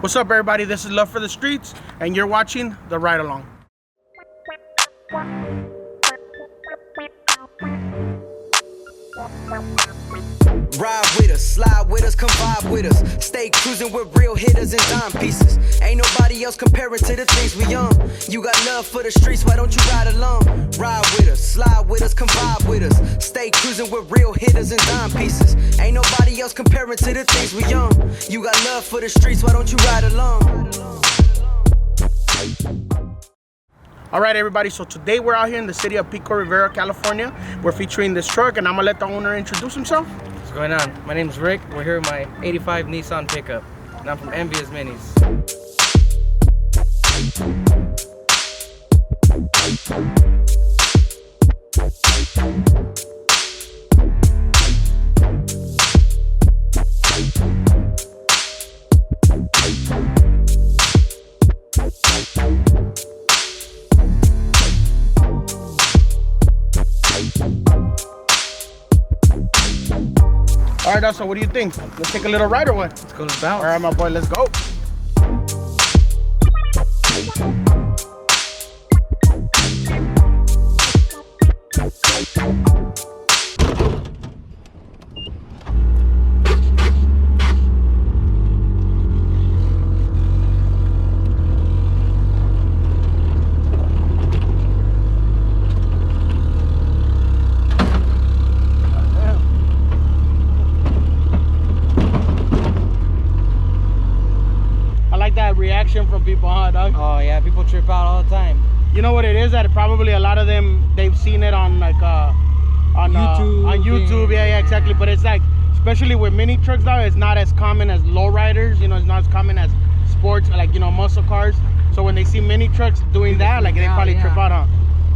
What's up, everybody? This is Love for the Streets, and you're watching The Ride Along. Ride with us, slide with us, come vibe with us. Stay cruising with real hitters and dime pieces. Ain't nobody else comparing to the things we on. You got love for the streets, why don't you ride along? Ride with us, slide with us, come vibe with us. Stay cruising with real hitters and dime pieces. Ain't nobody else comparing to the things we on. You got love for the streets, why don't you ride along? All right, everybody, so today we're out here in the city of Pico Rivera, California. We're featuring this truck, and I'm gonna let the owner introduce himself. What's going on? My name's Rick. We're here with my 85 Nissan pickup, and I'm from EnvyUs Minis. All right, so what do you think? Let's take a little ride or what? Let's go to the bounce. All right, my boy, let's go. That reaction from people, huh, dog? Oh yeah, people trip out all the time. You know what it is? That probably a lot of them, they've seen it on like on YouTube. Yeah, exactly. But it's like, especially with mini trucks now, it's not as common as lowriders. You know, it's not as common as sports, like, you know, muscle cars. So when they see mini trucks doing that, like, they probably trip out, huh?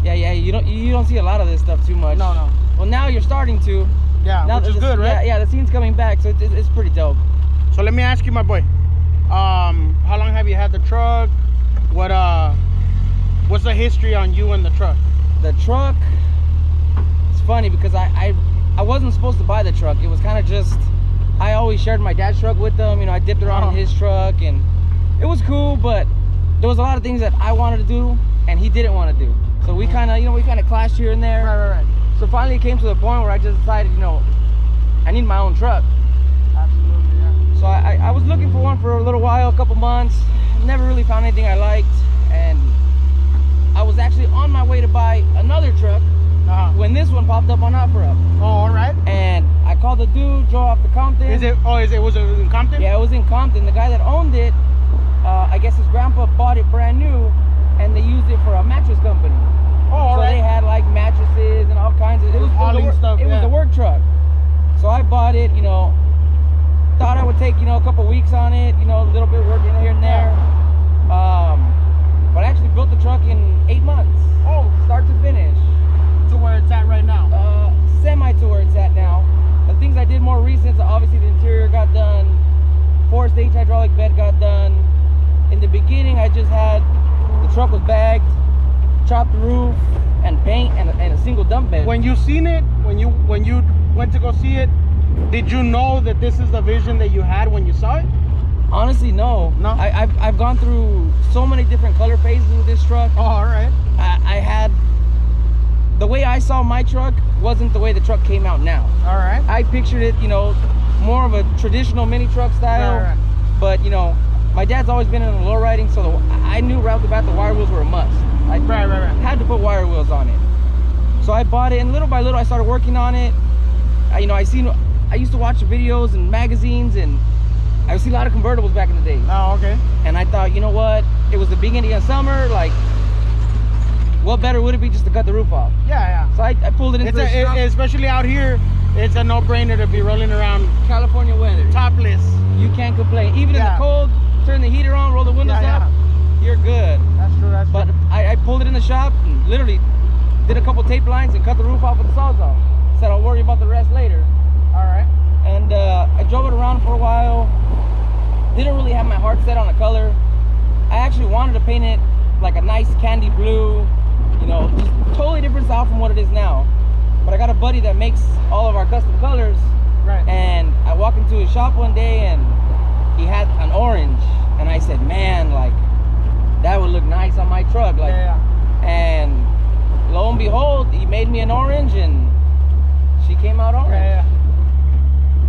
Yeah. You don't see a lot of this stuff too much. No. Well, now you're starting to. Yeah, now which is good, right? Yeah, the scene's coming back, so it's pretty dope. So let me ask you, my boy. How long have you had the truck? What's the history on you and the truck? The truck, it's funny because I wasn't supposed to buy the truck. It was kind of just, I always shared my dad's truck with them. You know, I dipped around in his truck, and it was cool, but there was a lot of things that I wanted to do and he didn't want to do. So we kind of clashed here and there. Right. So finally it came to the point where I just decided, you know, I need my own truck. Absolutely, yeah. So I was looking for one for a little while, a couple months. Never really found anything I liked, and I was actually on my way to buy another truck when this one popped up on OfferUp. Oh, all right. And I called the dude, drove up to Compton. Was it in Compton? Yeah, it was in Compton. The guy that owned it, I guess his grandpa bought it brand new, and they used it for a mattress company. Oh, all right. So they had like mattresses and all kinds of. It was a work truck. So I bought it, you know. Thought I would take, you know, a couple weeks on it, you know, a little bit working here and there. But I actually built the truck in 8 months. Oh, start to finish. To where it's at right now? Semi to where it's at now. The things I did more recent, so obviously the interior got done. 4-stage hydraulic bed got done. In the beginning, I just had, the truck was bagged, chopped the roof, and paint, and a single dump bed. When you seen it, when you went to go see it, did you know that this is the vision that you had when you saw it? Honestly, no. I've gone through so many different color phases with this truck. Oh, all right. I had, the way I saw my truck wasn't the way the truck came out now. All right. I pictured it, you know, more of a traditional mini truck style. Right. But, you know, my dad's always been in the low riding, so I knew right off the bat the wire wheels were a must. I had to put wire wheels on it. So I bought it, and little by little I started working on it. You know, I used to watch the videos and magazines, and I would see a lot of convertibles back in the day. Oh, okay. And I thought, you know what? It was the beginning of summer. Like, what better would it be just to cut the roof off? Yeah. So I pulled it into especially out here, it's a no-brainer to be rolling around California weather. Topless. You can't complain. Even in the cold, turn the heater on, roll the windows up, you're good. That's true. But I pulled it in the shop and literally did a couple tape lines and cut the roof off with the Sawzall. Said I'll worry about the rest later. All right. And I drove it around for a while. Didn't really have my heart set on a color. I actually wanted to paint it like a nice candy blue, you know, just totally different style from what it is now. But I got a buddy that makes all of our custom colors. Right. And I walked into his shop one day and he had an orange. And I made me an orange, and she came out orange. Yeah.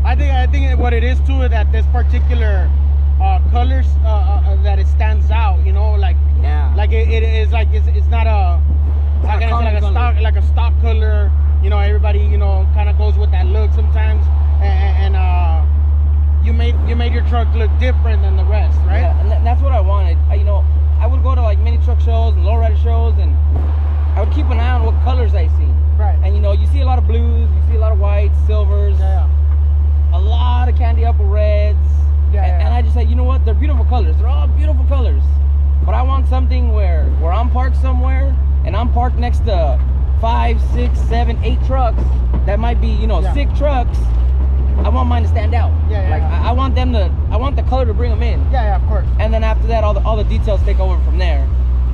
I think what it is too is that this particular colors that it stands out. You know, like like it is like it's not a like a stock color. You know, everybody kind of goes with that look sometimes, and you made your truck look different than the rest, right? Yeah, and that's what I wanted. I would go to like mini truck shows and lowrider shows, and I would keep an eye on what colors I see. Right. And you see a lot of blues, you see a lot of whites, silvers, a lot of candy apple reds. And I just said, you know what? They're beautiful colors. They're all beautiful colors. But I want something where I'm parked somewhere and I'm parked next to 5, 6, 7, 8 trucks that might be, sick trucks. I want mine to stand out. I want the color to bring them in. Yeah, of course. And then after that, all the details take over from there.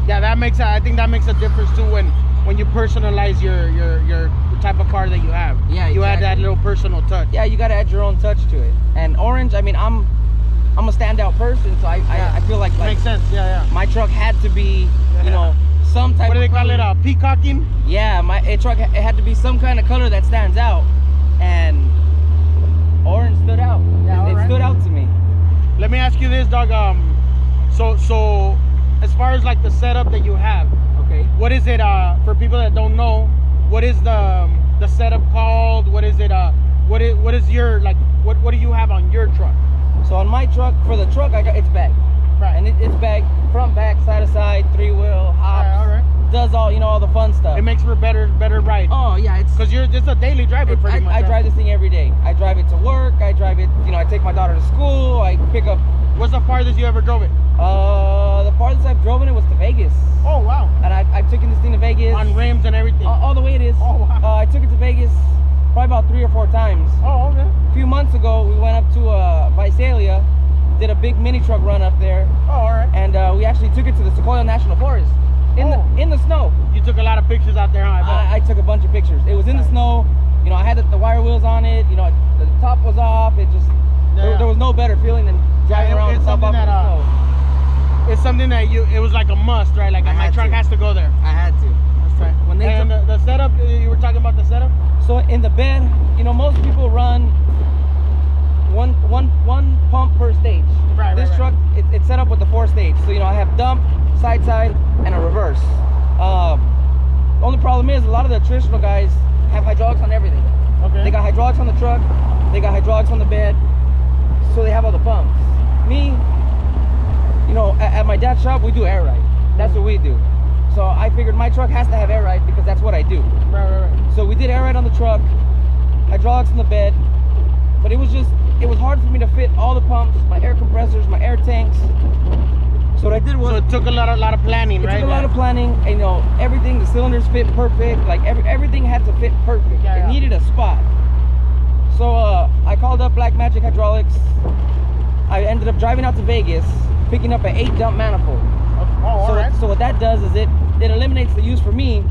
Yeah, I think that makes a difference too when you personalize your type of car that you have. Yeah, you add that little personal touch. Yeah, you got to add your own touch to it. And orange, I mean, I'm a standout person, so I feel like makes sense. Yeah. My truck had to be, some type. What do they of call color. it? Peacocking? Yeah, my truck it had to be some kind of color that stands out, and orange stood out. Yeah, it stood out to me. Let me ask you this, dog. So as far as like the setup that you have, okay, what is it? For people that don't know, what is the setup called? What is it? What is your like? What do you have on your truck? So on my truck, for the truck, it's bag. Right. And it's bag, front, back, side to side, 3-wheel, hops. All right. Does all the fun stuff. It makes for a better ride. Oh yeah, because you're just a daily driver pretty much. I drive this thing every day. I drive it to work. I drive it. I take my daughter to school. I pick up. What's the farthest you ever drove it? The farthest I've driven it was to Vegas. Oh wow. And I've taken this thing to Vegas. On rims and everything. All the way it is. Oh wow. I took it to Vegas probably about 3 or 4 times. Oh okay. A few months ago, we went up to Visalia, did a big mini truck run up there. Oh, all right. And we actually took it to the Sequoia National Forest in the snow. You took a lot of pictures out there, huh? I took a bunch of pictures. It was in the snow. I had the wire wheels on it. The top was off. It just there was no better feeling than driving around the top off in the snow. It's something that it was like a must, right? Like my truck has to go there. I had to. That's right. When they and the setup, you were talking about the setup? So in the bed, most people run one pump per stage. Right. This truck, it's set up with the 4 stage. So I have dump, side, and a reverse. The only problem is a lot of the traditional guys have hydraulics on everything. Okay. They got hydraulics on the truck, they got hydraulics on the bed, so they have all the pumps. Me, at my dad's shop, we do air ride. That's what we do. So I figured my truck has to have air ride because that's what I do. Right. So we did air ride on the truck, hydraulics on the bed, but it was hard for me to fit all the pumps, my air compressors, my air tanks. So what I did was... So it took a lot of planning, right? It took a lot of planning, and everything, the cylinders fit perfect, like everything had to fit perfect. It needed a spot. So I called up Black Magic Hydraulics. I ended up driving out to Vegas, picking up an 8 dump manifold. Oh, all right. So what that does is it eliminates the use for me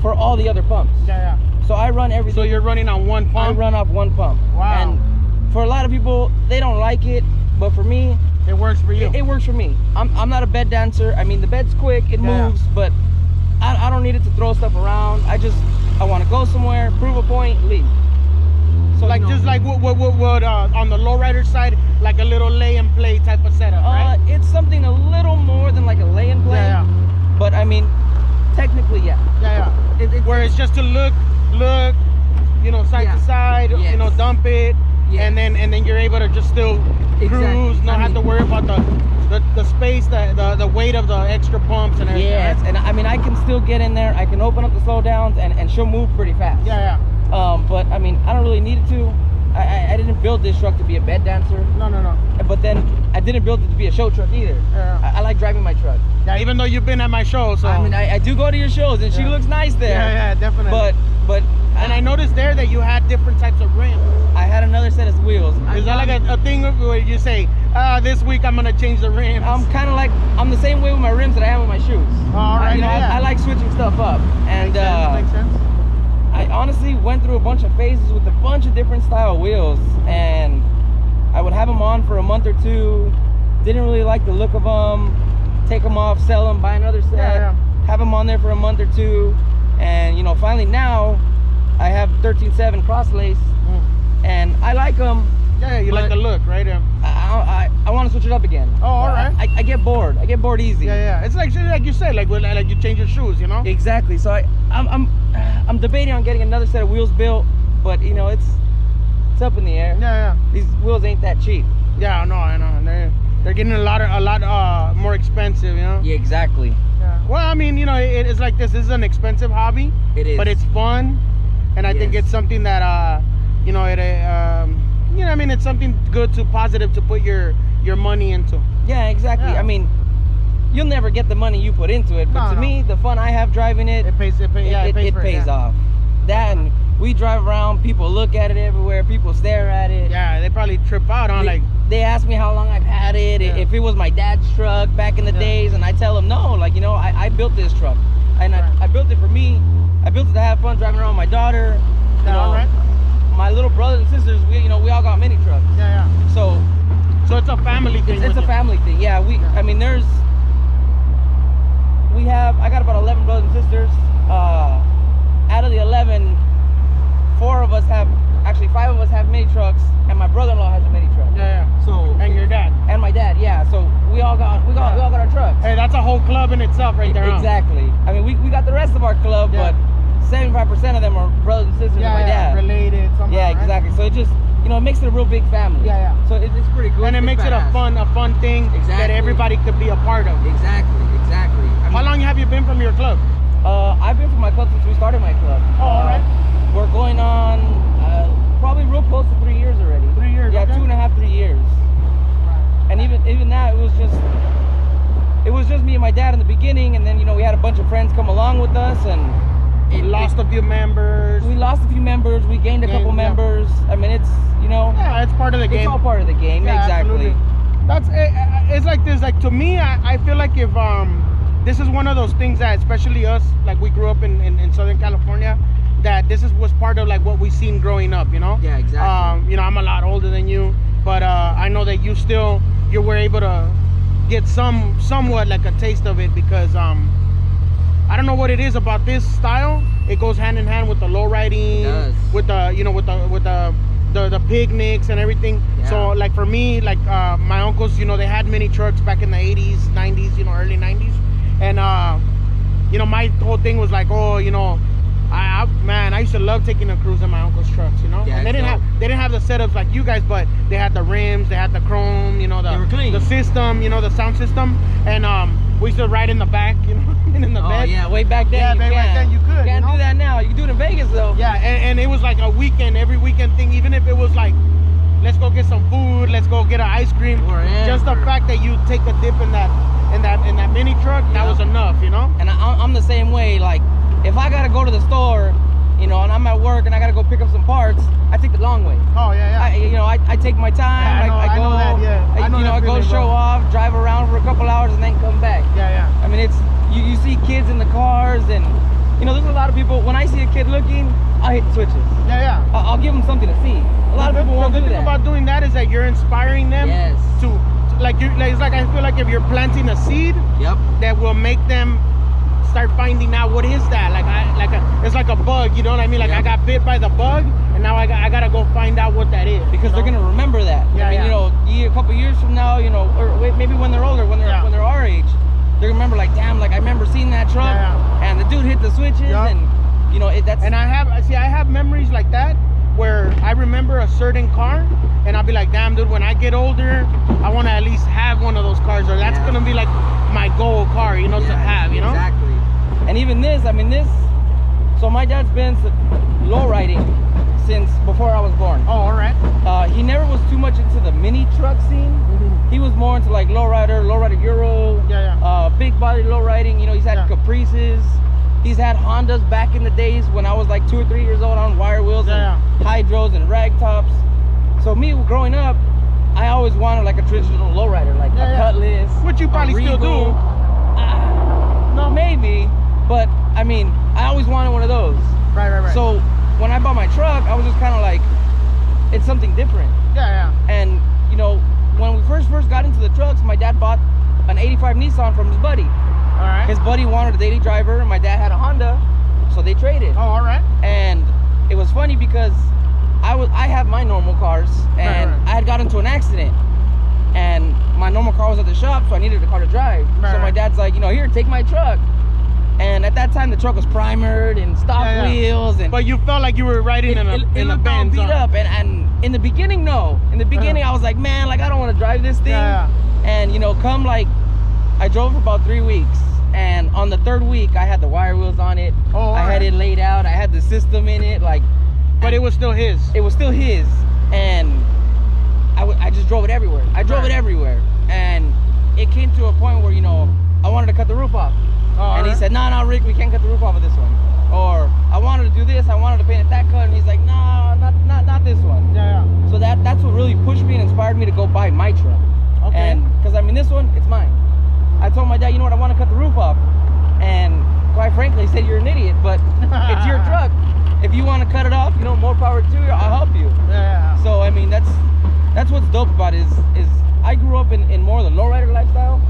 for all the other pumps. Yeah. So I run everything. So you're running on one pump? I run off one pump. Wow. And for a lot of people, they don't like it, but for me, it works for you. It works for me. I'm not a bed dancer. I mean, the bed's quick, it moves, but I don't need it to throw stuff around. I want to go somewhere, prove a point, leave. So like just like what on the lowrider side, like a little lay and play type of setup, right? It's something a little more than like a lay and play. Yeah. But I mean, technically, yeah. Yeah. Where it's just to look, side to side, dump it, and then you're able to just still cruise, not have to worry about the space, the weight of the extra pumps and everything. Yes, and I mean, I can still get in there. I can open up the slow downs, and she'll move pretty fast. Yeah. But I mean, I don't really need it to. I didn't build this truck to be a bed dancer. No. But then I didn't build it to be a show truck either. Yeah. I like driving my truck. Yeah, even though you've been at my show, so. I mean, I do go to your shows, and she looks nice there. Yeah, definitely. But. And I noticed there that you had different types of rims. I had another set of wheels. Is that like a thing where you say, this week I'm gonna change the rims? I'm the same way with my rims that I am with my shoes. All right. I like switching stuff up. And makes sense. I honestly went through a bunch of phases with a bunch of different style wheels, and I would have them on for a month or 2. Didn't really like the look of them. Take them off, sell them, buy another set. Have them on there for a month or 2. And you know, finally now I have 13.7 cross lace, and I like them. Yeah, you like the look, right? I want to switch it up again. Oh, all right. I get bored. I get bored easy. Yeah. It's like you said, like you change your shoes, you know? Exactly. So I'm debating on getting another set of wheels built, but you know, it's up in the air. Yeah. These wheels ain't that cheap. Yeah, I know. And they're getting a lot more expensive, you know? Yeah, exactly. Yeah. Well, I mean, you know, it's like this is an expensive hobby. It is. But it's fun, and I think it's something that you know, you know, I mean, it's something good positive to put your money into. Yeah, exactly. Yeah. I mean, you'll never get the money you put into it, but to me, the fun I have driving it, it pays off. That, and we drive around, people look at it everywhere, people stare at it. Yeah, they probably trip out on they ask me how long I've had it, if it was my dad's truck back in the days, and I tell them no, like, you know, I built this truck, and I built it for me. I built it to have fun driving around with my daughter. You know, my little brothers and sisters, we all got mini trucks. Yeah. So it's a family thing. It's a family thing. Yeah, I mean, I got about 11 brothers and sisters. Out of the 11, 5 of us have mini trucks, and my brother-in-law has a mini truck. Yeah. So and your dad. And my dad, yeah. So we all got our trucks. Hey, that's a whole club in itself, right there. Exactly. I mean, we got the rest of our club, but 75% of them are brothers and sisters of my dad. Related. Somehow, yeah, exactly. Right? So it just, you know, it makes it a real big family. Yeah. So it's pretty cool. And it makes it a fun thing that everybody could be a part of. Exactly. I mean, how long have you been from your club? I've been from my club since we started my club. Oh, all right. We're going on probably real close to 3 years already. 3 years. Yeah, okay. 2.5, 3 years. Right. And even that, it was just me and my dad in the beginning, and then, you know, we had a bunch of friends come along with us, and we lost a few members. We gained a couple members. I mean, it's, you know, yeah, it's part of the game. It's all part of the game. Yeah, exactly. Absolutely. It's like this. Like, to me, I feel like if this is one of those things that, especially us, like, we grew up in Southern California, that this was part of like what we seen growing up, you know? Yeah, exactly. You know, I'm a lot older than you, but I know that you were able to get somewhat like a taste of it, because I don't know what it is about this style. It goes hand in hand with the low riding, with the, you know, with the picnics and everything. Yeah. So like for me, like my uncles, you know, they had mini trucks back in the 80s, 90s, you know, early 90s, and you know, my whole thing was like, oh, you know, I used to love taking a cruise in my uncle's trucks, you know. Yeah, and they didn't have the setups like you guys, but they had the rims, they had the chrome, you know, the system, you know, the sound system, and we used to ride in the back, you know, in the bed. Yeah, way back then. Yeah, back then you could. You can't do that now. You can do it in Vegas though. Yeah, and it was like a weekend, every weekend thing. Even if it was like, let's go get some food, let's go get an ice cream. Just the fact that you take a dip in that mini truck, that was enough, you know. And I'm the same way. Like, if I gotta go to the store, you know, and I'm at work and I gotta go pick up some parts, I take the long way. Oh yeah. I take my time. Yeah, I know that. Yeah. I go show off, drive around for a couple hours, and then come back. Yeah. I mean, it's you see kids in the cars, and you know, there's a lot of people. When I see a kid looking, I hit the switches. Yeah. I'll give them something to see. A lot of people won't do that. The good thing about doing that is that you're inspiring them to like it's like, I feel like if you're planting a seed, that will make them start finding out what is that. It's like a bug, you know what I mean? Like I got bit by the bug, and now I gotta go find out what that is. Because they're gonna remember that. I mean, you know, a couple years from now, you know, or maybe when they're older, when they're our age, they're gonna remember, like, damn, like I remember seeing that truck, and the dude hit the switches, and you know, that's. And I have memories like that where I remember a certain car, and I'll be like, damn, dude, when I get older, I want to at least have one of those cars, or that's gonna be like my goal car, you know, to have, you know. Exactly. And even this, I mean, so my dad's been low riding since before I was born. Oh, all right. He never was too much into the mini truck scene. He was more into like low rider Euro. Big body low riding. You know, he's had Caprices. He's had Hondas back in the days when I was like 2 or 3 years old on wire wheels and hydros and rag tops. So me growing up, I always wanted like a traditional lowrider, like a Cutlass. Which you probably still do. No, maybe. But I mean, I always wanted one of those. Right. So when I bought my truck, I was just kind of like, it's something different. And you know, when we first got into the trucks, my dad bought an '85 Nissan from his buddy. All right. His buddy wanted a daily driver, and my dad had a Honda, so they traded. Oh, all right. And it was funny because I have my normal cars, and I had got into an accident, and my normal car was at the shop, so I needed a car to drive. So my dad's like, you know, here, take my truck. And at that time, the truck was primered and stock wheels, and but you felt like you were riding in a Benz. Beat up, and in the beginning, no. In the beginning, I was like, man, like I don't want to drive this thing. And you know, come like, I drove for about 3 weeks, and on the 3rd week, I had the wire wheels on it. I had it laid out. I had the system in it, like. But it was still his. It was still his, and I just drove it everywhere. I drove it everywhere, and it came to a point where, you know, I wanted to cut the roof off. And he said, no, Rick, we can't cut the roof off of this one. Or I wanted to do this, I wanted to paint it that color, and he's like, no, not this one. So that's what really pushed me and inspired me to go buy my truck. And because I mean, this one, it's mine. I told my dad, you know what, I want to cut the roof off, and quite frankly, he said, you're an idiot, but it's your truck. If you want to cut it off, you know, more power to you, I'll help you. So I mean, that's what's dope about it is I grew up in more of the lowrider lifestyle.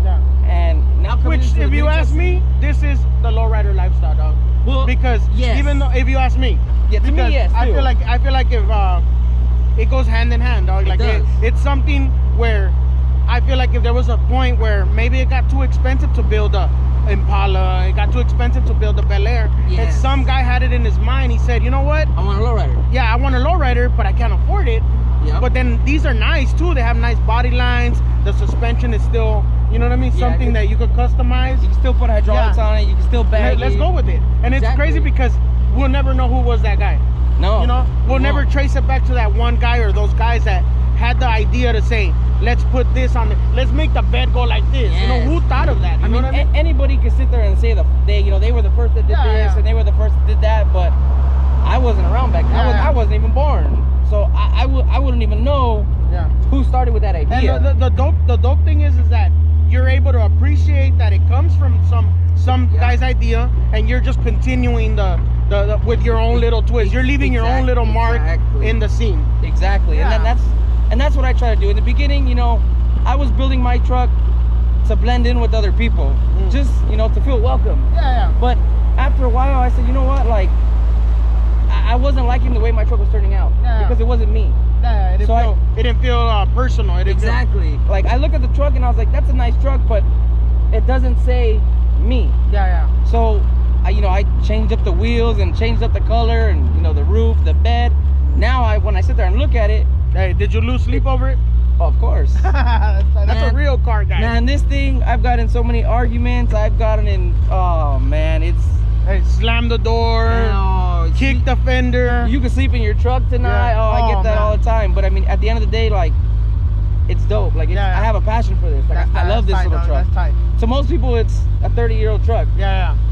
And now, which, if you ask me, this is the lowrider lifestyle, dog. Well, because even though, if you ask me, to me, yes, I feel like if it goes hand in hand, dog. Like it's something where I feel like if there was a point where maybe it got too expensive to build a Impala, it got too expensive to build a Bel Air, and some guy had it in his mind. He said, you know what? I want a lowrider. Yeah, I want a lowrider, but I can't afford it. But then these are nice too. They have nice body lines. The suspension is still, you know what I mean? Something that you could customize. You can still put hydraulics on it. You can still bag Let's go with it. And it's crazy because we'll never know who was that guy. No. You know, we'll never trace it back to that one guy or those guys that had the idea to say, let's put this on it. Let's make the bed go like this. You know, who thought of that? You know what I mean? Anybody could sit there and say they were the first that did this and they were the first that did that, but I wasn't around back then. I wasn't even born. So I wouldn't even know who started with that idea. And the dope thing is that you're able to appreciate that it comes from some guy's idea, and you're just continuing the with your own little twist. You're leaving your own little mark in the scene. Exactly. And that's what I try to do. In the beginning, you know, I was building my truck to blend in with other people, just, you know, to feel welcome. But after a while, I said, you know what, like, I wasn't liking the way my truck was turning out because it wasn't me. It didn't feel personal. Exactly. Like, I looked at the truck and I was like, that's a nice truck, but it doesn't say me. So I changed up the wheels and changed up the color and, you know, the roof, the bed. Now when I sit there and look at it. Hey, did you lose sleep over it? Oh, of course. That's a real car, guy. Man, this thing, I've gotten so many arguments. I've gotten in, oh man, it's. Hey, slam the door, kick the fender. You can sleep in your truck tonight. I get that all the time. But I mean, at the end of the day, like, it's dope. Like, I have a passion for this. Like, I love this little truck. That's tight. To most people, it's a 30-year-old truck.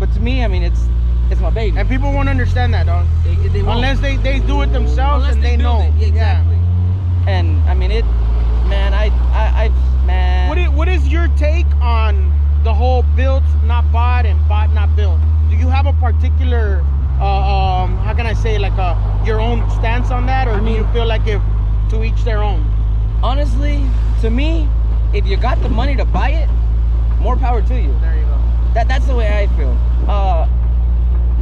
But to me, I mean, it's my baby. And people won't understand that, dog. They unless they do it themselves. Unless and they know. Exactly. And I mean, man, man. What is your take on the whole built not bought and bought not built? Do you have a particular how can I say, like your own stance on that, or do you feel like if to each their own? Honestly, to me, if you got the money to buy it, more power to you. There you go. That's the way I feel.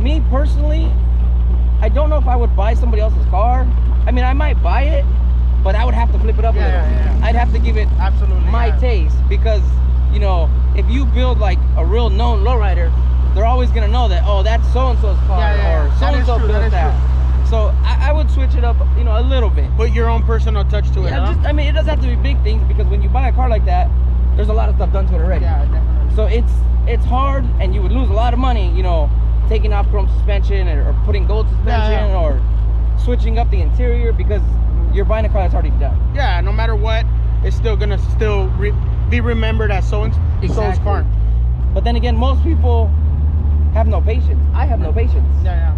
Me personally, I don't know if I would buy somebody else's car. I mean, I might buy it, but I would have to flip it up a little. I'd have to give it my taste, because, you know, if you build like a real known lowrider, they're always gonna know that, oh, that's so-and-so's car, or so-and-so built that. So I would switch it up, you know, a little bit. Put your own personal touch to it, huh? I mean, it doesn't have to be big things, because when you buy a car like that, there's a lot of stuff done to it already. Yeah, definitely. So it's hard, and you would lose a lot of money, you know, taking off chrome suspension or putting gold suspension or switching up the interior, because you're buying a car that's already done. Yeah, no matter what, it's still gonna be remembered as so-and-so's car. But then again, most people have no patience. I have no patience.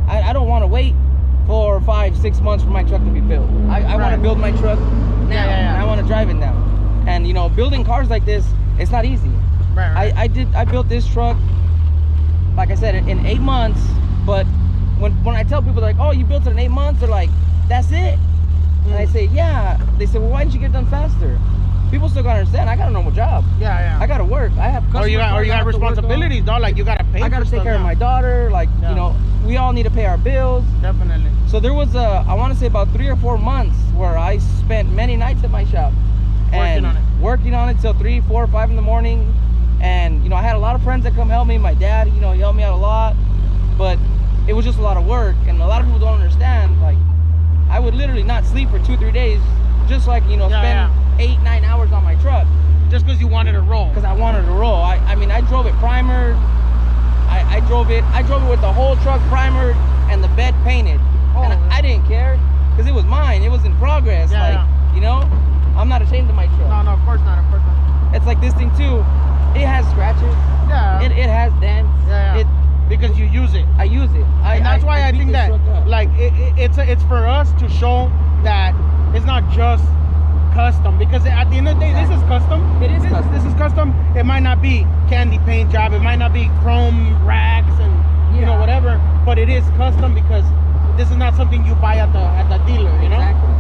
I don't want to wait 4 or 5, 6 months for my truck to be built. I want to build my truck now. And I want to drive it now. And, you know, building cars like this, it's not easy. I built this truck, like I said, in 8 months. But when I tell people, like, oh, you built it in 8 months, they're like, that's it? And I say, yeah. They say, well, why didn't you get it done faster? People still gotta understand, I got a normal job. I gotta work. I have customers. Or you got responsibilities, dog. Like, you gotta pay. I gotta for take stuff, care of yeah. my daughter. Like, Yeah. you know, we all need to pay our bills. Definitely. So there was I want to say about 3 or 4 months where I spent many nights at my shop and working on it till 3, 4, 5 in the morning. And you know, I had a lot of friends that come help me. My dad, you know, he helped me out a lot, but it was just a lot of work. And a lot of people don't understand. Like, I would literally not sleep for 2, 3 days, just like, you know, spend 8, 9 hours on my truck. Just because you wanted to roll. Because I wanted to roll. I mean, I drove it primered. I drove it with the whole truck primered and the bed painted. And I didn't care because it was mine. It was in progress. You know, I'm not ashamed of my truck. No, of course not. Of course not. It's like this thing too. It has scratches. Yeah. It has dents. Yeah. Because you use it. I use it. And that's why I think that, like, it's for us to show that it's not just custom, because at the end of the day, this is custom. It is custom. This is custom. It might not be candy paint job. It might not be chrome racks and you know, whatever. But it is custom because this is not something you buy at the dealer. You know. Exactly.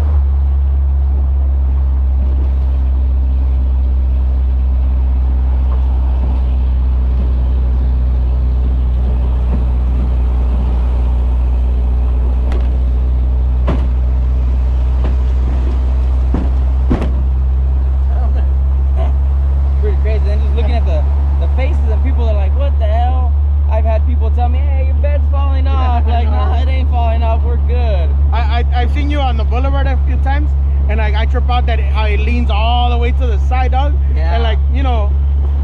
I've seen you on the boulevard a few times, and like I trip out that how it leans all the way to the side, dog. Yeah. And like, you know,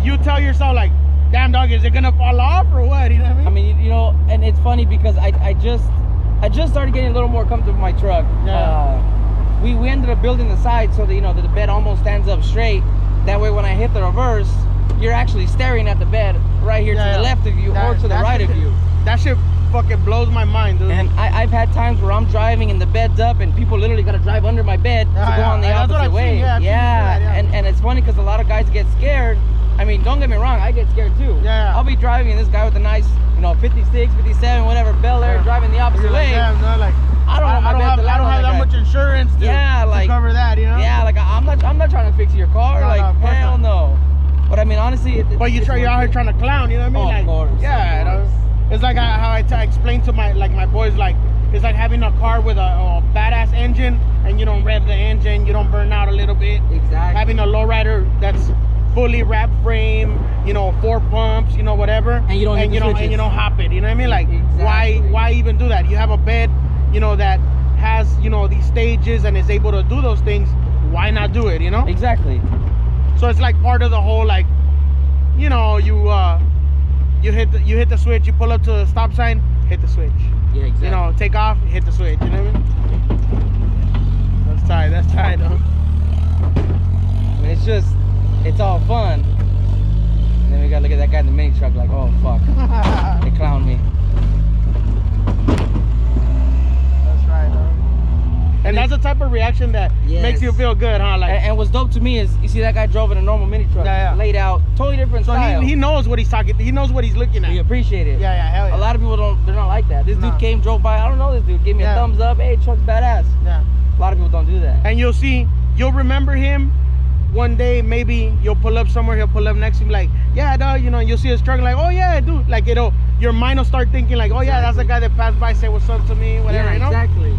you tell yourself like, damn, dog, is it gonna fall off or what? You know what I mean? I mean, you know, and it's funny because I just started getting a little more comfortable with my truck. Yeah. We ended up building the side so that, you know, that the bed almost stands up straight. That way, when I hit the reverse, you're actually staring at the bed right here to the left of you or to the right of you. That shit fucking blows my mind, dude. And I've had times where I'm driving and the bed's up and people literally gotta drive under my bed to go on the opposite way. And it's funny because a lot of guys get scared. I mean, don't get me wrong, I get scared too. I'll be driving and this guy with a nice, you know, 56, 57, whatever, Bel Air, driving the opposite way. Like, I don't have that much insurance to cover that, you know? Yeah, like I'm not trying to fix your car. Hell no. But I mean, honestly, but you're out here trying to clown, you know what I mean? Of course. Yeah, it's like how I explain to my boys, like, it's like having a car with a badass engine and you don't rev the engine, you don't burn out a little bit. Exactly. Having a lowrider that's fully wrapped frame, you know, 4 pumps, you know, whatever, and you don't hop it, you know what I mean? Like, why even do that? You have a bed, you know, that has, you know, these stages and is able to do those things. Why not do it, you know? Exactly. So it's like part of the whole, like, you know, you hit the switch, you pull up to the stop sign, hit the switch. Yeah, exactly. You know, take off, hit the switch, you know what I mean? That's tight, though. I mean, it's all fun. And then we gotta look at that guy in the mini truck like, oh fuck. They clowned me. That's right, though. And that's the type of reaction that makes you feel good, huh? Like, and what's dope to me is, you see that guy drove in a normal mini truck, laid out, totally different style. So he knows what he's talking, he knows what he's looking at. We appreciate it. Yeah, hell yeah. A lot of people they're not like that. This dude came, drove by, I don't know this dude, gave me a thumbs up, hey, truck's badass. Yeah. A lot of people don't do that. And you'll remember him one day, maybe you'll pull up somewhere, he'll pull up next to you, like, yeah, dog, you know, you'll see his truck, like, oh yeah, dude, like, your mind will start thinking like, oh yeah, that's the guy that passed by, say what's up to me, whatever, you know? Exactly.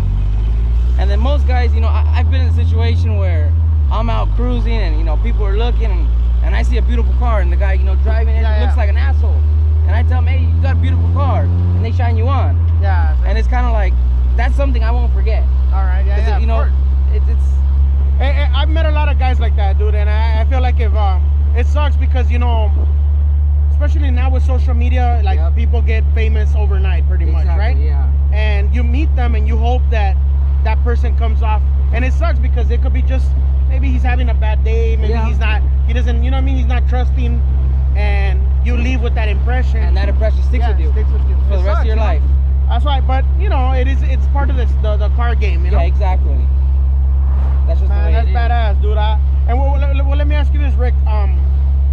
And then most guys, you know, I've been in a situation where I'm out cruising and, you know, people are looking and I see a beautiful car and the guy, you know, driving it looks like an asshole. And I tell him, hey, you got a beautiful car. And they shine you on. Yeah. And it's kind of like, that's something I won't forget. All right, yeah, you know, I've met a lot of guys like that, dude. And I feel like if, it sucks because, you know, especially now with social media, like people get famous overnight pretty much, right? Yeah. And you meet them and you hope that that person comes off, and it sucks because it could be just, maybe he's having a bad day, maybe he doesn't, you know what I mean, he's not trusting, and you leave with that impression. And that impression sticks with you. For the rest of your life. That's right, but you know, it's part of the car game, you know? Yeah, exactly. That's just the way it is. That's badass, dude. And well, let me ask you this, Rick.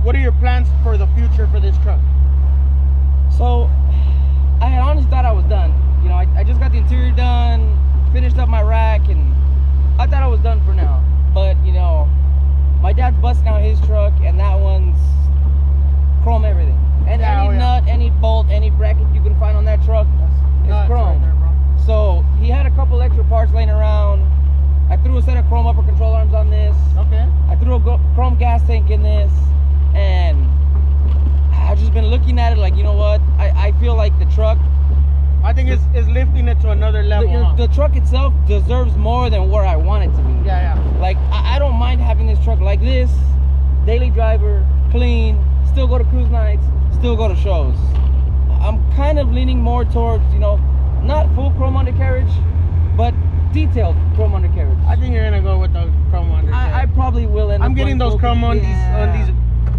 What are your plans for the future for this truck? So, I had honestly thought I was done. You know, I just got the interior done, finished up my rack, and I thought I was done for now. But, you know, my dad's busting out his truck, and that one's chrome everything. And any nut, any bolt, looking at it like, you know what? I feel like the truck. I think it's lifting it to another level. The truck itself deserves more than where I want it to be. Yeah. Like I don't mind having this truck like this, daily driver, clean, still go to cruise nights, still go to shows. I'm kind of leaning more towards, you know, not full chrome undercarriage, but detailed chrome undercarriage. I think you're gonna go with the chrome undercarriage. I probably will end up. I'm getting those chrome on these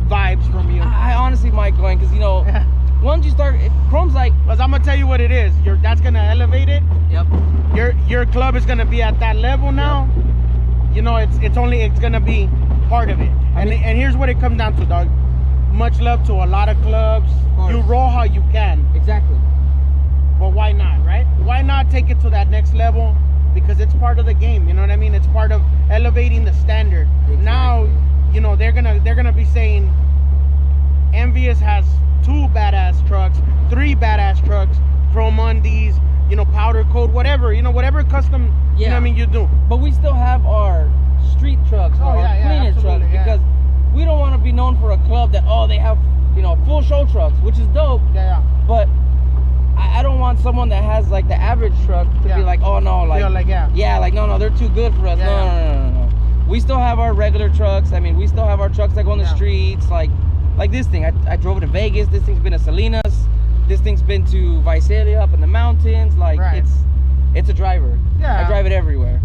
vibes from you. I honestly might going because, you know, once you start, chrome's like. Because I'm gonna tell you what it is. That's gonna elevate it. Yep. Your club is gonna be at that level now. Yep. You know, it's gonna be part of it. And here's what it comes down to, dog. Much love to a lot of clubs. You roll how you can. Exactly. But why not, right? Why not take it to that next level? Because it's part of the game. You know what I mean? It's part of elevating the standard. Exactly. Now, you know, they're gonna be saying EnvyUs has 2 badass trucks, 3 badass trucks, chrome undies, you know, powder coat, whatever, you know, whatever custom, you know what I mean, you do. But we still have our street trucks, our cleaner trucks, because we don't want to be known for a club that, they have, you know, full show trucks, which is dope. But I don't want someone that has like the average truck to be like, oh no, like, like no, they're too good for us. No. We still have our regular trucks. I mean, we still have our trucks that go on the streets, like this thing. I drove it to Vegas. This thing's been to Salinas. This thing's been to Visalia up in the mountains. Like it's a driver. I drive it everywhere.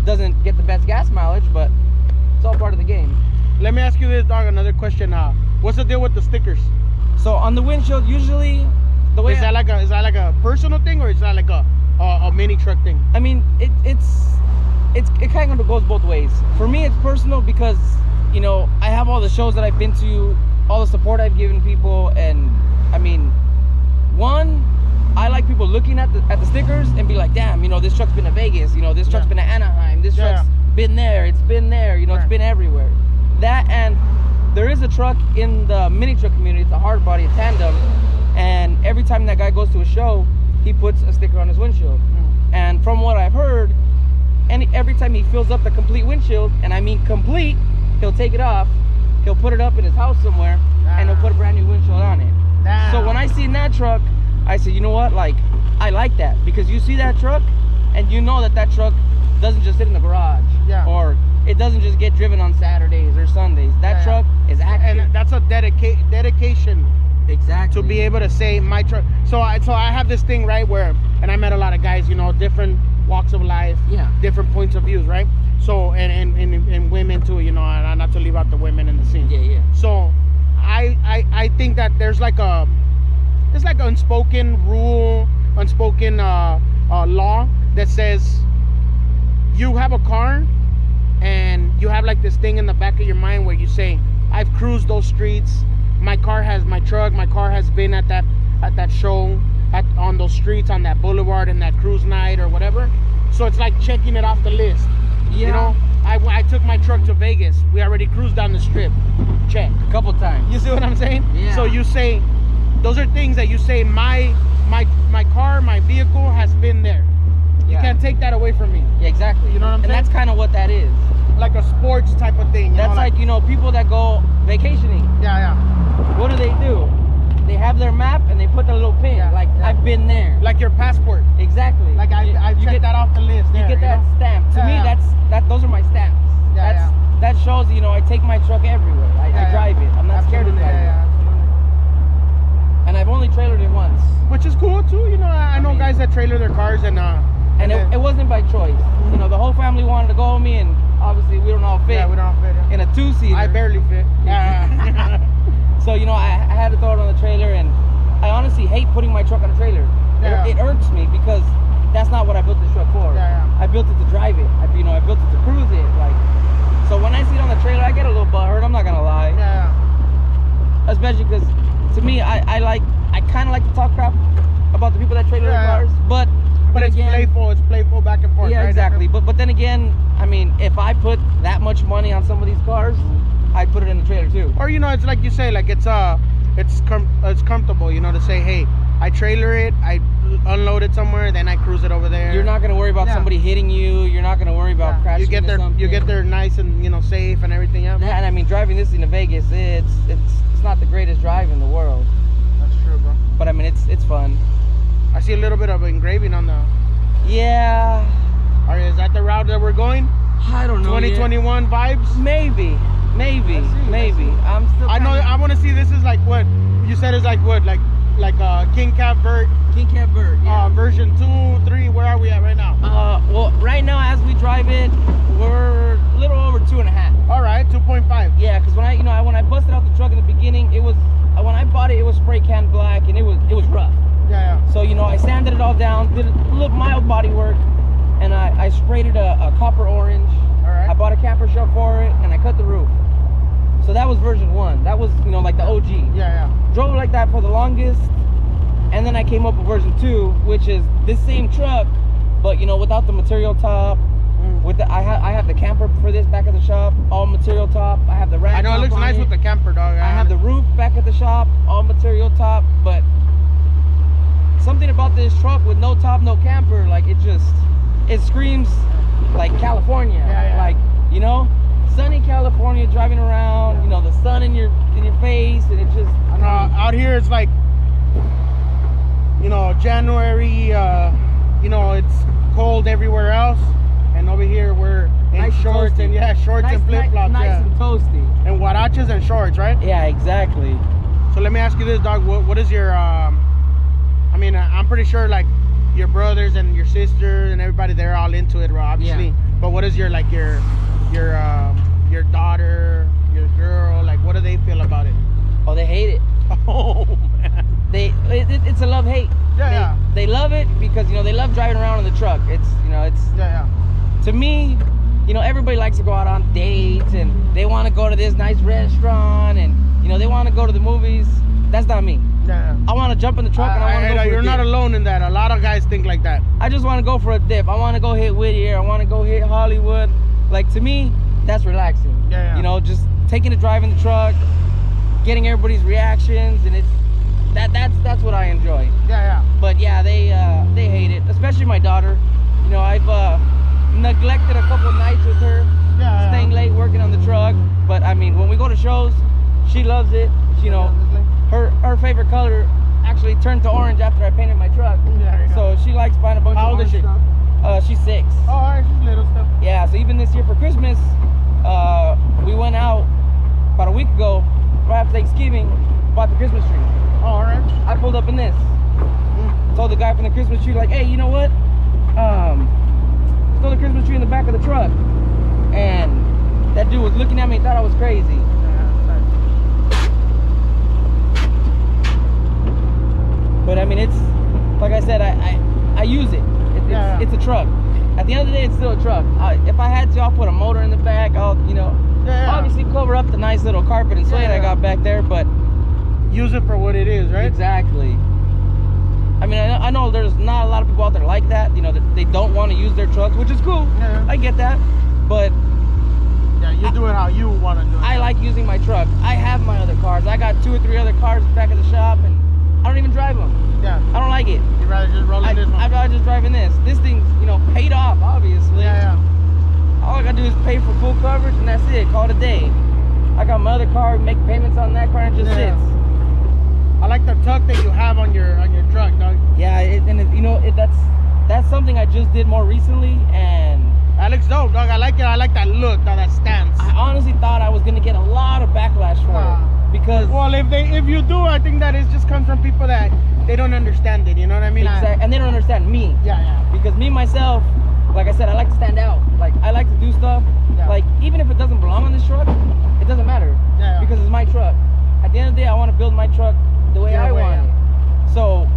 Doesn't get the best gas mileage, but it's all part of the game. Let me ask you this, dog. Another question. What's the deal with the stickers? So on the windshield, usually the way is that like a personal thing, or is that like a mini truck thing? I mean, it kind of goes both ways. For me, it's personal because, you know, I have all the shows that I've been to, all the support I've given people, and I mean, one, I like people looking at the stickers and be like, damn, you know, this truck's been to Vegas, you know, this truck's been to Anaheim, this truck's been there, it's been there, you know, it's been everywhere. That, and there is a truck in the mini truck community, it's a hard body, a tandem, and every time that guy goes to a show, he puts a sticker on his windshield. And from what I've heard, every time he fills up the complete windshield, and I mean complete, he'll take it off, he'll put it up in his house somewhere, and he'll put a brand new windshield on it. So when I seen that truck, I said, you know what, like, I like that, because you see that truck and you know that truck doesn't just sit in the garage, or it doesn't just get driven on Saturdays or Sundays. That truck is active, and that's a dedication. Exactly. To be able to say my truck. So I have this thing, right, where, and I met a lot of guys, you know, different walks of life, different points of views, right? So and women too, you know, not to leave out the women in the scene. So I think that there's like there's like an unspoken rule, unspoken law that says you have a car and you have like this thing in the back of your mind where you say, I've cruised those streets, my car has been at that show, on those streets, on that boulevard, in that cruise night or whatever. So it's like checking it off the list. You know, I took my truck to Vegas, we already cruised down the strip, check a couple times. You see what I'm saying? So you say, those are things that you say, my car, my vehicle has been there. You can't take that away from me. Exactly. You know what I'm saying? And that's kind of what that is. Like a sports type of thing. That's like, you know, people that go vacationing. What do? They have their map and they put the little pin. Like, I've been there. Like your passport. Exactly. Like I checked that off the list. You get that stamp. To me, those are my stamps. That shows, you know, I take my truck everywhere. I drive it. I'm not scared to drive it. And I've only trailered it once. Which is cool too, you know. I know guys that trailer their cars and it wasn't by choice. You know, the whole family wanted to go with me, and obviously we don't all fit. Yeah, we don't all fit. In a 2-seater. I barely fit. So, you know, I had to throw it on the trailer, and I honestly hate putting my truck on a trailer. It irks me because that's not what I built this truck for. I built it to drive it. I built it to cruise it. Like, so when I see it on the trailer, I get a little butthurt. I'm not gonna lie. Especially because, to me, I kind of like to talk crap about the people that trailer their cars, but it's again, playful back and forth. Yeah, right? Exactly. But then again, I mean, if I put that much money on some of these cars, I'd put it in the trailer too. Or, you know, it's like you say, like it's comfortable, you know, to say, hey, I trailer it, I unload it somewhere, then I cruise it over there. You're not gonna worry about somebody hitting you. You're not gonna worry about crashing. You get there nice and, you know, safe and everything else. Yeah, and I mean, driving this into Vegas, it's not the greatest drive in the world. sure, bro. But I mean, it's fun. I see a little bit of engraving on the. Yeah. All right, is that the route that we're going? I don't know. 2021 vibes. Maybe. I'm still. I know. I want to see. This is like what you said is like what like King Cab Vert. King Cab Vert. Yeah. Version 2, 3. Where are we at right now? Well, right now as we drive it, we're a little over 2.5. All right, 2.5. Yeah, because when I busted out the truck in the beginning, it was when I bought it, it was spray can black and it was rough. Yeah. So I sanded it all down, did a little mild body work, and I sprayed it a copper orange. All right. I bought a camper shell for it, and I cut the roof. So that was version 1. That was like the OG. Yeah. Drove like that for the longest, and then I came up with version 2, which is this same truck, but without the material top. With the I have the camper for this back at the shop, all material top. I have the rag. I know it looks nice with the camper, dog. I have the roof back at the shop, all material top, but something about this truck with no top, no camper, like it screams like California. Yeah. Like, sunny California, driving around, the sun in your face, and it just out here it's like January, it's cold everywhere else, and over here we're in nice shorts and shorts and flip-flops. Nice and toasty. And huaraches and shorts, right? Yeah, exactly. So let me ask you this, dog. What is your I mean, I'm pretty sure like your brothers and your sister and everybody, they're all into it, obviously. Yeah. But what is your daughter, your girl, like what do they feel about it? Oh, they hate it. Oh man. It's a love-hate. Yeah. They love it because they love driving around in the truck. It's Yeah. To me, everybody likes to go out on dates and they want to go to this nice restaurant and they want to go to the movies. That's not me. Yeah. I want to jump in the truck and I want to go for a You're dip. not alone in that. A lot of guys think like that. I just want to go for a dip. I want to go hit Whittier. I want to go hit Hollywood. Like, to me, that's relaxing. Yeah. Just taking a drive in the truck, getting everybody's reactions, and that's what I enjoy. Yeah. But yeah, they hate it, especially my daughter. I've neglected a couple of nights with her, staying late working on the truck. But I mean, when we go to shows, she loves it. Her favorite color actually turned to orange after I painted my truck. So she likes buying a bunch of orange stuff. She's 6. Oh, all right, she's little stuff. Yeah, so even this year for Christmas, we went out about a week ago, right after Thanksgiving, bought the Christmas tree. Oh, all right. I pulled up in this. Told the guy from the Christmas tree, like, hey, you know what? Throw the Christmas tree in the back of the truck. And that dude was looking at me and thought I was crazy. But I mean, it's like I said, I use it. It's a truck. At the end of the day, it's still a truck. If I had to, I'll put a motor in the back. I'll obviously cover up the nice little carpet and suede I got back there, but use it for what it is, right? Exactly. I mean, I know there's not a lot of people out there like that. That they don't want to use their trucks, which is cool. Yeah. I get that, but you do it how you want to do it. I like using my truck. I have my other cars. I got 2 or 3 other cars back at the shop, and I don't even drive them. Yeah. I don't like it. You'd rather just roll in this one? I'd rather just drive in this. This thing's, paid off, obviously. Yeah. All I gotta do is pay for full coverage, and that's it. Call it a day. I got my other car, make payments on that car, and it just sits. I like the tuck that you have on your truck, dog. Yeah, that's something I just did more recently, and that looks dope, dog. I like it. I like that look, that stance. I honestly thought I was gonna get a lot of backlash for it because if you do, I think that it just comes from people that they don't understand it. You know what I mean? Exactly, and they don't understand me. Yeah. Because me myself, like I said, I like to stand out. Like I like to do stuff. Yeah. Like even if it doesn't belong on this truck, it doesn't matter. Yeah. Because it's my truck. At the end of the day, I want to build my truck the way I want it. So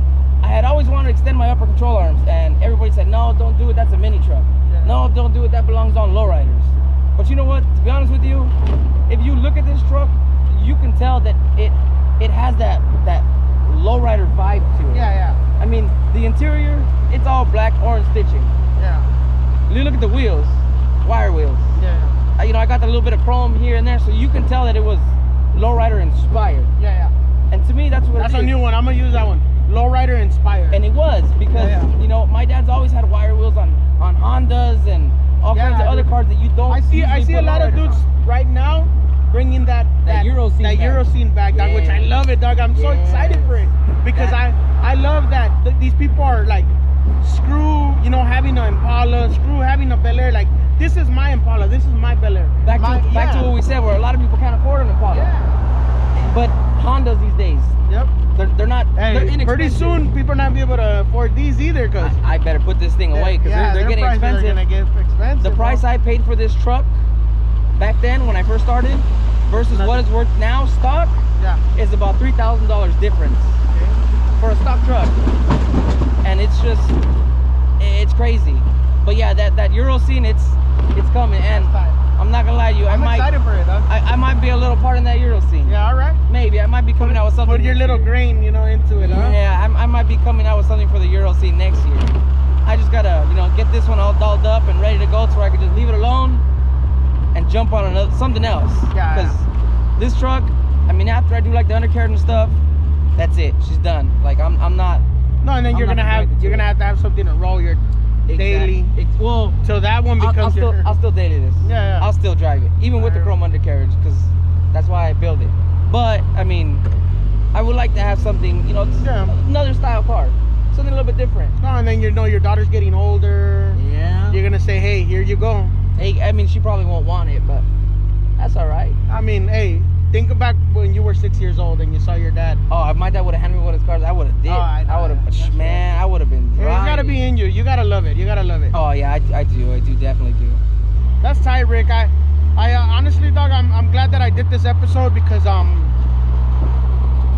I had always wanted to extend my upper control arms, and everybody said, no, don't do it, that's a mini truck. Yeah. No, don't do it, that belongs on lowriders. But you know what, to be honest with you, if you look at this truck, you can tell that it has that lowrider vibe to it. Yeah. I mean, the interior, it's all black orange stitching. Yeah. You look at the wheels, wire wheels. Yeah. I got a little bit of chrome here and there, so you can tell that it was lowrider inspired. Yeah. And to me, that's what that's it is. a new one. I'm gonna use that one. Lowrider inspired. And it was because my dad's always had wire wheels on Hondas and all kinds of other cars that you don't. I see a lot of dudes right now bringing that Euro scene back. Euro scene back, dog, which I love it, dog. I'm so excited for it because I love that these people are like, screw, you know, having an Impala, screw having a Bel Air. Like, this is my Impala, this is my Bel Air. Back to what we said, where a lot of people can't afford an Impala. Yeah. But Hondas these days, they're not. Hey, they're inexpensive. Pretty soon people are not be able to afford these either, cause I better put this thing away because they're getting expensive. They're gonna get expensive. The price I paid for this truck back then when I first started versus what it's worth now stock is about $3,000 difference for a stock truck, and it's crazy. But yeah, that Euro scene, it's coming, and I'm not gonna lie to you, I'm excited for it, huh? I might be a little part in that Euro scene. Yeah, all right. Maybe I might be coming out with something. Put your little grain, you know, into it, huh? Yeah, I might be coming out with something for the Euro scene next year. I just gotta, you know, get this one all dolled up and ready to go, so I can just leave it alone and jump on something else. Yeah. Because this truck, I mean, after I do like the undercarriage and stuff, that's it. She's done. Like I'm not. No, and then you're gonna have to have something to roll your daily. Well, till that one becomes. I'll still daily this. Yeah. I'll still drive it, even with the chrome undercarriage, because that's why I build it. But I mean, I would like to have something, you know, another style car, something a little bit different. No, and then you know your daughter's getting older. Yeah. You're gonna say, hey, here you go. Hey, I mean, she probably won't want it, but that's all right. I mean, hey. Think back when you were 6 years old and you saw your dad. Oh, if my dad would have handed me one of his cars, I would have did. I would have, man, I would have been driving. It's gotta be in you. You gotta love it. You gotta love it. Oh yeah, I do, definitely do. That's tight, Rick. I honestly, dog, I'm glad that I did this episode because you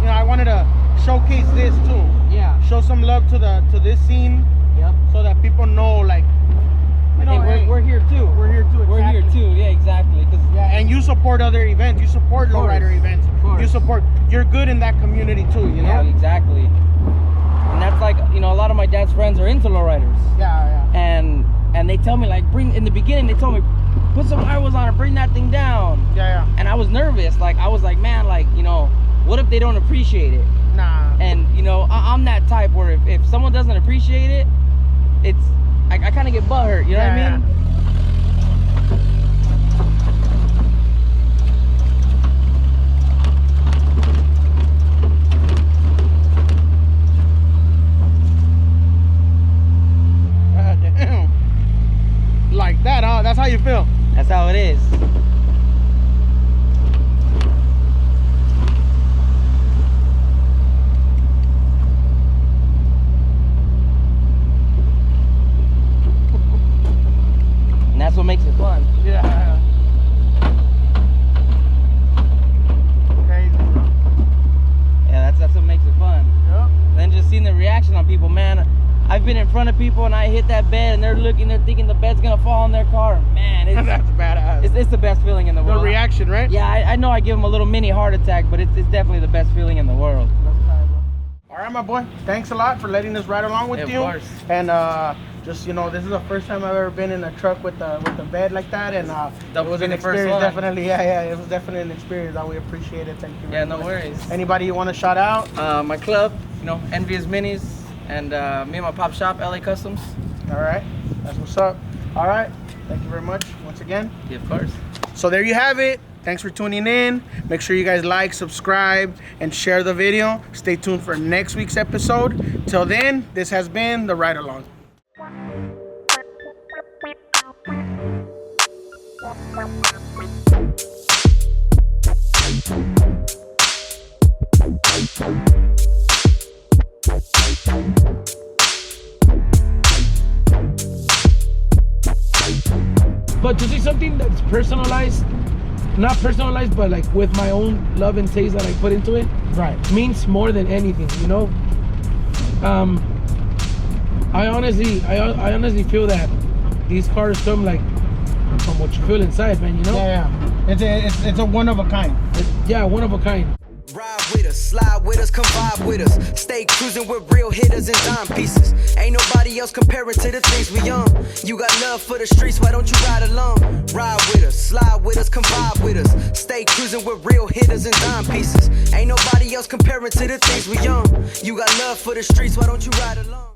know, I wanted to showcase this too. Yeah. Show some love to this scene. Yep. So that people know, like, you know, hey, we're here too. We're here too. Exactly. We're here too. Yeah, exactly. And you support other events. You support lowrider events. You support. You're good in that community too. You know. Yeah, exactly. And that's like, you know, a lot of my dad's friends are into lowriders. Yeah. And they tell me, like, in the beginning they told me, put some firewalls on and bring that thing down. Yeah. And I was nervous. Like, I was like, man, like, you know, what if they don't appreciate it? Nah. And you know, I'm that type where if someone doesn't appreciate it, it's I kind of get butthurt, you know what I mean? God damn. Like that, huh? That's how you feel? That's how it is. And that's what makes it fun. Yeah. Crazy, bro. Yeah, that's what makes it fun. Yep. Then just seeing the reaction on people, man. I've been in front of people and I hit that bed and they're thinking the bed's gonna fall on their car. Man, that's badass. It's the best feeling in the world. The reaction, right? Yeah, I know I give them a little mini heart attack, but it's definitely the best feeling in the world. All right, my boy. Thanks a lot for letting us ride along with you. Of course. And just, you know, this is the first time I've ever been in a truck with the bed like that, and it was an experience. Definitely, yeah, it was definitely an experience. We appreciate it. Thank you. Yeah, no worries. Anybody you want to shout out? My club, you know, EnvyUs Minis, and me and my pop shop, LA Customs. All right, that's what's up. All right, thank you very much once again. Yeah, of course. So there you have it. Thanks for tuning in. Make sure you guys like, subscribe, and share the video. Stay tuned for next week's episode. Till then, this has been the Ride Along. But to see something that's personalized, not personalized, but like with my own love and taste that I put into it, right, means more than anything, you know. I honestly feel that these cars come like from what you feel inside, man, you know. Yeah. It's a one of a kind. Yeah, one of a kind. Ride with us, slide with us, come vibe with us. Stay cruising with real hitters and dime pieces. Ain't nobody else comparing to the things we own. You got love for the streets, why don't you ride along? Ride with us, slide with us, come vibe with us. Stay cruising with real hitters and dime pieces. Ain't nobody else comparing to the things we own. You got love for the streets, why don't you ride along?